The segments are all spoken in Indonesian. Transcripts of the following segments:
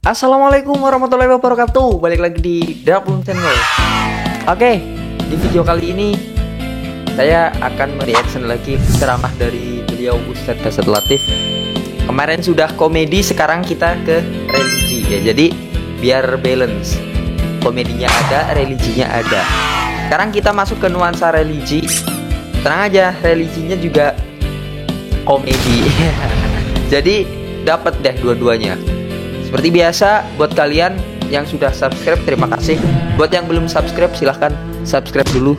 Assalamualaikum warahmatullahi wabarakatuh. Balik lagi di Dapun Channel. Oke, di video kali ini saya akan mereaction lagi ceramah dari beliau Ustadz Dasar Latif. Kemarin sudah komedi, sekarang kita ke religi ya. Jadi biar balance, komedinya ada, religinya ada. Sekarang kita masuk ke nuansa religi. Tenang aja, religinya juga komedi. Jadi dapat deh dua-duanya. Seperti biasa, buat kalian yang sudah subscribe, terima kasih. Buat yang belum subscribe, silahkan subscribe dulu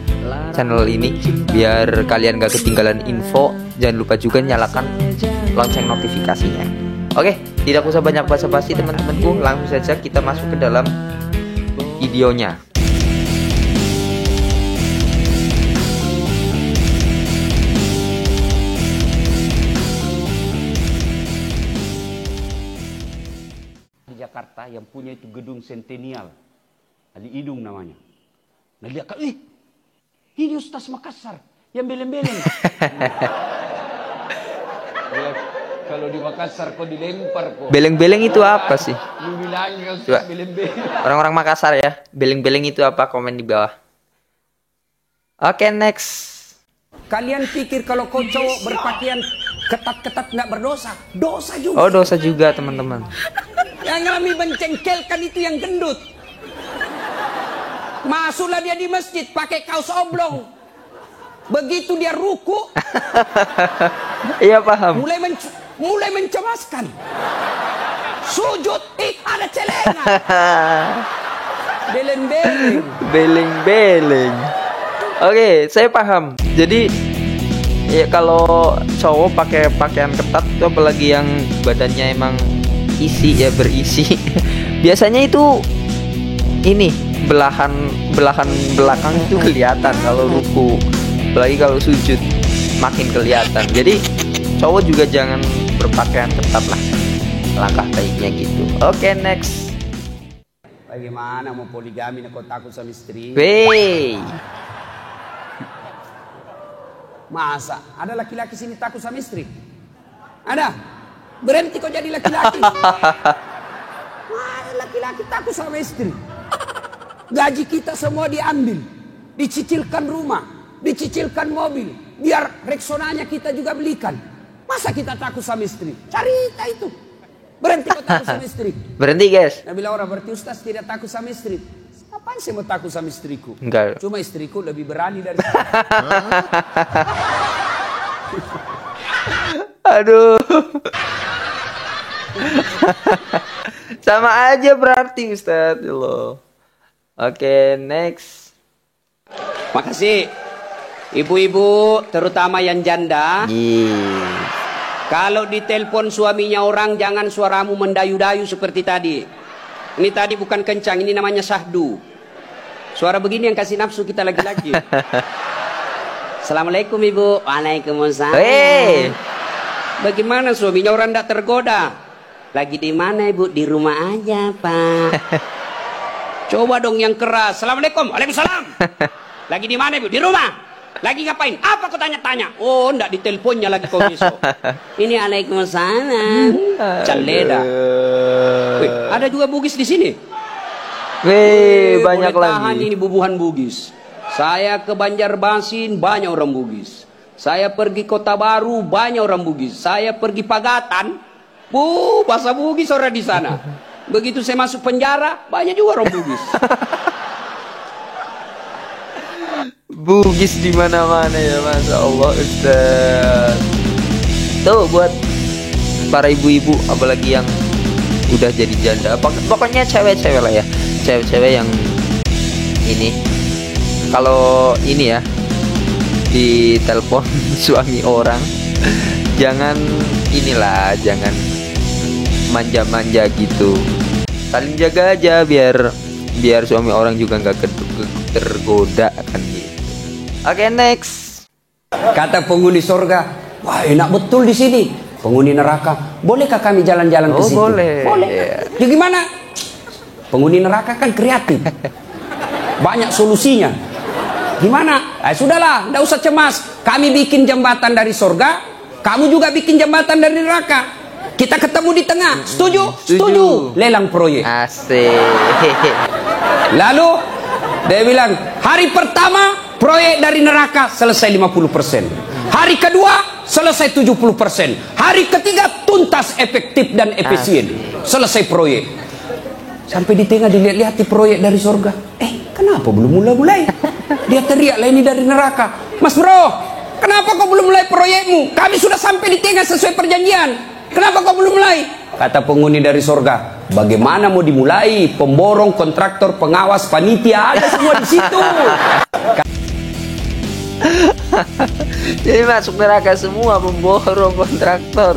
channel ini biar kalian gak ketinggalan info. Jangan lupa juga nyalakan lonceng notifikasinya. Oke, tidak usah banyak basa-basi teman-temanku, langsung saja kita masuk ke dalam videonya. Jakarta yang punya itu gedung sentenial, Ali Idung namanya. Nah dia kan, ini Ustaz Makassar yang beleng-beleng. Kalau di Makassar kok dilempar kok. Beleng-beleng itu apa sih? Lu bilangin Coba. beleng-beleng. Orang-orang Makassar ya, beleng-beleng itu apa? Komen di bawah. Oke, next. Kalian pikir kalau kau cowok berpakaian ketat-ketat nggak berdosa? Dosa juga. Oh, dosa juga teman-teman. Yang kami mencengkelkan itu yang gendut. Masuklah dia di masjid pakai kaos oblong. Begitu dia ruku, Iya paham. mulai mencemaskan. Sujud, ada celana. Beleng-beleng. Beleng-beleng. Oke, saya paham. Jadi ya kalau cowok pakai pakaian ketat itu, apalagi yang badannya emang isi ya, berisi. Biasanya itu ini belahan belakang itu kelihatan kalau ruku, apalagi kalau sujud makin kelihatan. Jadi cowok juga jangan berpakaian ketat lah, langkah baiknya gitu. Oke, next. Bagaimana mau poligami kau takut sama istri? Wey. Masa ada laki-laki sini takut sama istri? Ada? Berhenti kau jadi laki-laki. Ada laki-laki takut sama istri. Gaji kita semua diambil, dicicilkan rumah, dicicilkan mobil, biar Rexonanya kita juga belikan. Masa kita takut sama istri? Cerita itu. Berhenti kau takut sama istri. Berhenti, guys. Nah, bila orang berarti Ustaz tidak takut sama istri. Apaan sih mau takut sama istriku? Enggak. Cuma istriku lebih berani dari saya. Aduh. Sama aja berarti Ustadz loh. Oke, next. Makasih. Ibu-ibu terutama yang janda. Kalau ditelepon suaminya orang, jangan suaramu mendayu-dayu seperti tadi. Ini tadi bukan kencang, ini namanya syahdu. Suara begini yang kasih nafsu kita lagi-lagi. Assalamualaikum ibu. Waalaikumsalam. Bagaimana suaminya orang tidak tergoda? Lagi di mana ibu? Di rumah aja pak. Coba dong yang keras. Assalamualaikum. Waalaikumsalam. Lagi di mana ibu? Di rumah. Lagi ngapain? Apa kau tanya-tanya? Oh, enggak, diteleponnya lagi kau besok. Ini Waalaikumsalam. Caleda. Wih, ada juga Bugis di sini. Wih, banyak boleh lagi. tahan ini bubuhan Bugis. Saya ke Banjarmasin banyak orang Bugis. Saya pergi Kota Baru banyak orang Bugis. Saya pergi Pagatan, bahasa Bugis orang di sana. Begitu saya masuk penjara banyak juga orang Bugis. Bugis di mana-mana ya, Masya Allah Ustaz. Tuh buat para ibu-ibu, apalagi yang udah jadi janda, pokoknya cewek-cewek lah ya, cewek-cewek yang ini, kalau ini ya di telepon suami orang, jangan inilah, jangan manja-manja gitu, saling jaga aja biar suami orang juga nggak tergoda kan gitu. Oke, next. Kata penghuni sorga, wah enak betul di sini. Penghuni neraka, bolehkah kami jalan-jalan ke situ? Boleh. Boleh. Ya gimana? Penghuni neraka kan kreatif, banyak solusinya. Gimana? Sudahlah, tidak usah cemas. Kami bikin jembatan dari sorga, kamu juga bikin jembatan dari neraka. Kita ketemu di tengah. Setuju? Setuju. Lelang proyek. Asik. Lalu dia bilang, hari pertama proyek dari neraka selesai 50%. Hari kedua selesai 70%. Hari ketiga tuntas, efektif dan efisien. Selesai proyek. Sampai di tengah dilihat-lihat di proyek dari surga. Kenapa belum mulai-mulai? Dia teriak lah, ini dari neraka. Mas bro, kenapa kau belum mulai proyekmu? Kami sudah sampai di tengah sesuai perjanjian. Kenapa kau belum mulai? Kata penghuni dari surga, bagaimana mau dimulai? Pemborong, kontraktor, pengawas, panitia, ada semua di situ. Jadi masuk neraka semua, pemborong, kontraktor,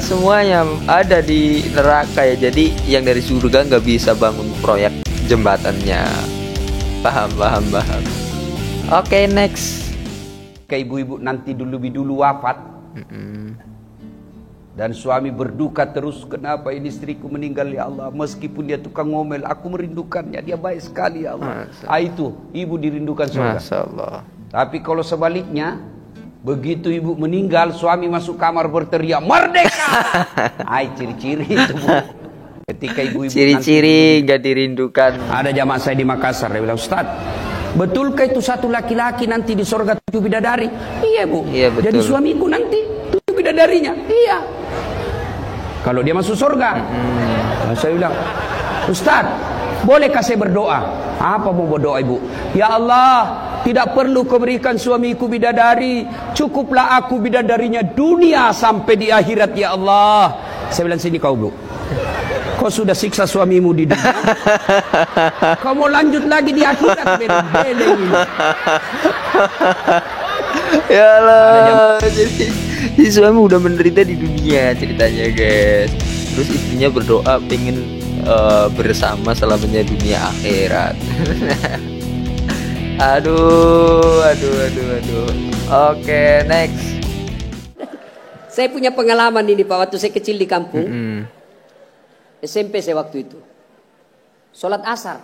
semuanya ada di neraka ya. Jadi yang dari surga nggak bisa bangun proyek jembatannya. Paham. Oke, next. Ke ibu-ibu nanti dulu wafat. Dan suami berduka terus, kenapa ini istriku meninggal ya Allah, meskipun dia tukang ngomel, aku merindukannya, dia baik sekali ya Allah. Itu ibu dirindukan surga. Masya Allah. Tapi kalau sebaliknya, begitu ibu meninggal, suami masuk kamar berteriak merdeka. Ciri-ciri itu, Bu. Ketika ibu-ibu Ciri-ciri nggak dirindukan. ada jamaah saya di Makassar, dia bilang, Ustaz, betulkah itu satu laki-laki nanti di surga 7 bidadari? Iya, Bu. Iya, betul. Jadi suamiku nanti 7 bidadarinya. Iya. Kalau dia masuk surga. Saya bilang, Ustaz, bolehkah saya berdoa? Apa mau berdoa, Ibu? Ya Allah, tidak perlu kau berikan suamiku bidadari, cukuplah aku bidadarinya dunia sampai di akhirat ya Allah. Saya bilang, sini kau, Bu. Kau sudah siksa suamimu di dunia, kau mau lanjut lagi di akhirat? Beleng ini. Ya Allah, jadi suami udah menderita di dunia ceritanya, guys. Terus istrinya berdoa pengen bersama selamanya dunia akhirat. Aduh. Oke, next. Saya punya pengalaman ini Pak, waktu saya kecil di kampung. SMP saya waktu itu. Sholat asar.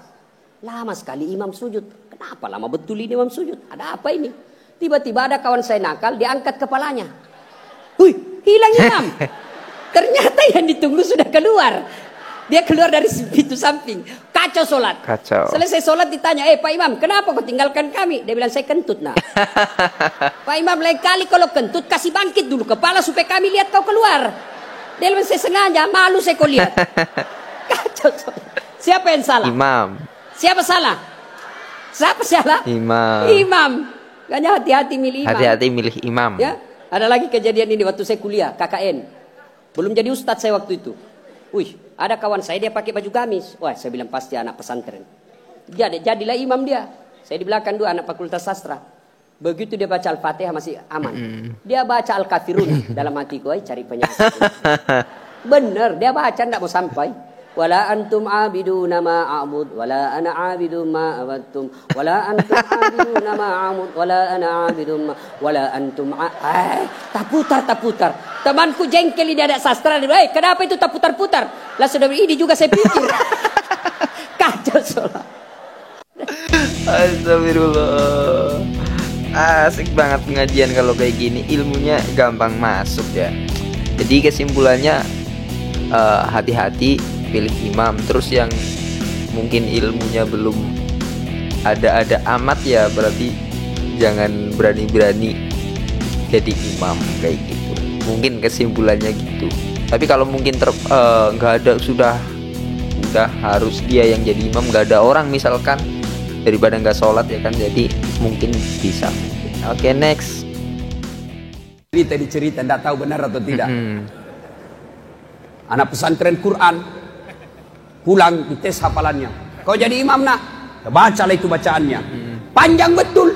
Lama sekali imam sujud. Kenapa lama betul ini imam sujud? Ada apa ini? Tiba-tiba ada kawan saya nakal, diangkat kepalanya. Wih, hilang imam. Ternyata yang ditunggu sudah keluar. Dia keluar dari pintu samping. Kacau sholat. Kacau. Selesai sholat ditanya, Pak Imam, kenapa kau tinggalkan kami? Dia bilang, saya kentut nak. Pak Imam, lain kali kalau kentut kasih bangkit dulu kepala supaya kami lihat kau keluar. Dia bilang, saya sengaja, malu saya kau lihat. Kacau sholat. Siapa yang salah? Imam. Siapa salah? Siapa salah? Imam. Makanya hati-hati milih imam. Hati-hati milih imam. Ya, ada lagi kejadian ini waktu saya kuliah KKN. Belum jadi ustadz saya waktu itu. Wih, ada kawan saya dia pakai baju gamis. Wah, saya bilang pasti anak pesantren. Jadilah imam dia. Saya di belakang dua anak fakultas sastra. Begitu dia baca Al-Fatihah masih aman. Dia baca Al-Kafirun dalam hatiku, cari penyakit. Bener, dia baca enggak mau sampai. Wala antum abiduna ma a'bud wala ana abidu ma abattum wala antum abiduna ma a'bud wala ana abidu ma wala antum tak putar. Temanku jengkel ini ada sastra, dia bilang, kenapa itu tak putar-putar? Lah sudah ini juga saya pikir. Kacau sholat. Astagfirullah. Asik banget pengajian kalau kayak gini, ilmunya gampang masuk ya. Jadi kesimpulannya hati-hati pilih imam. Terus yang mungkin ilmunya belum ada amat ya, berarti jangan berani-berani jadi imam kayak gitu. Mungkin kesimpulannya gitu. Tapi kalau mungkin nggak ada, sudah harus dia yang jadi imam, nggak ada orang misalkan, daripada nggak sholat ya kan, jadi mungkin bisa. Oke, next. Cerita tidak tahu benar atau tidak. Anak pesantren Quran pulang dites hafalannya. Kau jadi imam nak? Bacalah itu bacaannya. Panjang betul.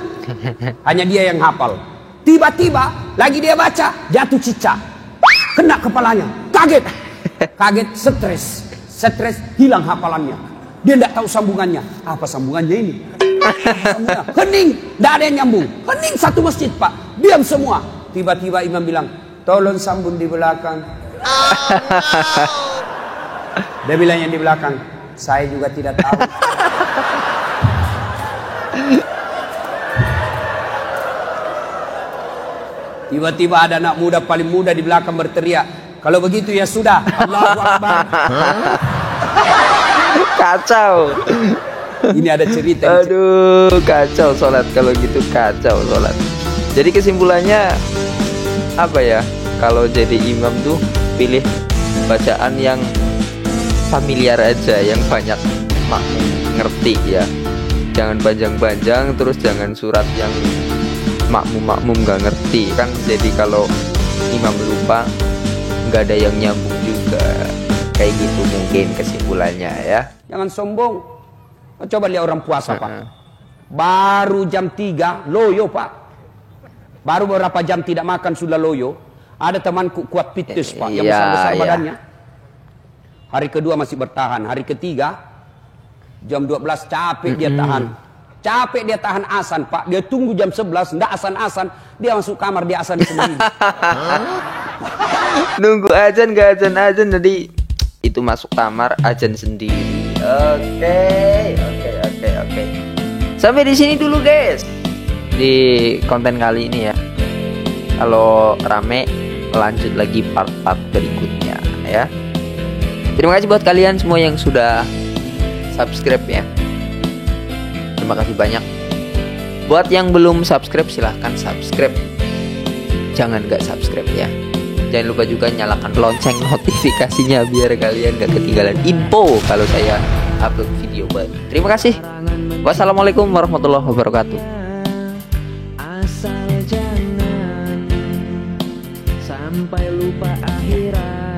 Hanya dia yang hafal. Tiba-tiba lagi dia baca, jatuh cicak. Kena kepalanya. Kaget, stres, hilang hafalannya. Dia tidak tahu sambungannya. Apa sambungannya ini? Hening, tidak ada yang nyambung. Hening satu masjid, Pak. Diam semua. Tiba-tiba imam bilang, tolong sambung di belakang. Dia bilang yang di belakang, saya juga tidak tahu. Tiba-tiba ada anak muda paling muda di belakang berteriak, Kalau begitu ya sudah. Allahu Akbar. Kacau. Ini ada cerita. Aduh, kacau sholat kalau gitu, kacau sholat. Jadi kesimpulannya apa ya? Kalau jadi imam tuh pilih bacaan yang familiar aja, yang banyak makmum ngerti ya. Jangan panjang-panjang, terus jangan surat yang makmum gak ngerti kan. Jadi kalau imam lupa nggak ada yang nyambung juga. Kayak gitu mungkin kesimpulannya ya. Jangan sombong. Coba lihat orang puasa Pak. Baru jam 3 loyo Pak. Baru beberapa jam tidak makan sudah loyo. Ada temanku kuat pitus Pak, yang besar-besar badannya. Hari kedua masih bertahan. Hari ketiga jam 12 capek dia tahan. Capek dia tahan asan Pak. Dia tunggu jam 11 ndak asan-asan, dia masuk kamar dia asan sendiri. Nunggu azan gak azan jadi itu masuk kamar azan sendiri. Oke. Sampai di sini dulu guys di konten kali ini ya. Kalau rame lanjut lagi part-part berikutnya ya. Terima kasih buat kalian semua yang sudah subscribe ya. Terima kasih banyak. Buat yang belum subscribe silahkan subscribe. Jangan gak subscribe ya. Jangan lupa juga nyalakan lonceng notifikasinya biar kalian gak ketinggalan info kalau saya upload video baru. Terima kasih. Wassalamualaikum warahmatullahi wabarakatuh. Asal jangan sampai lupa akhirat.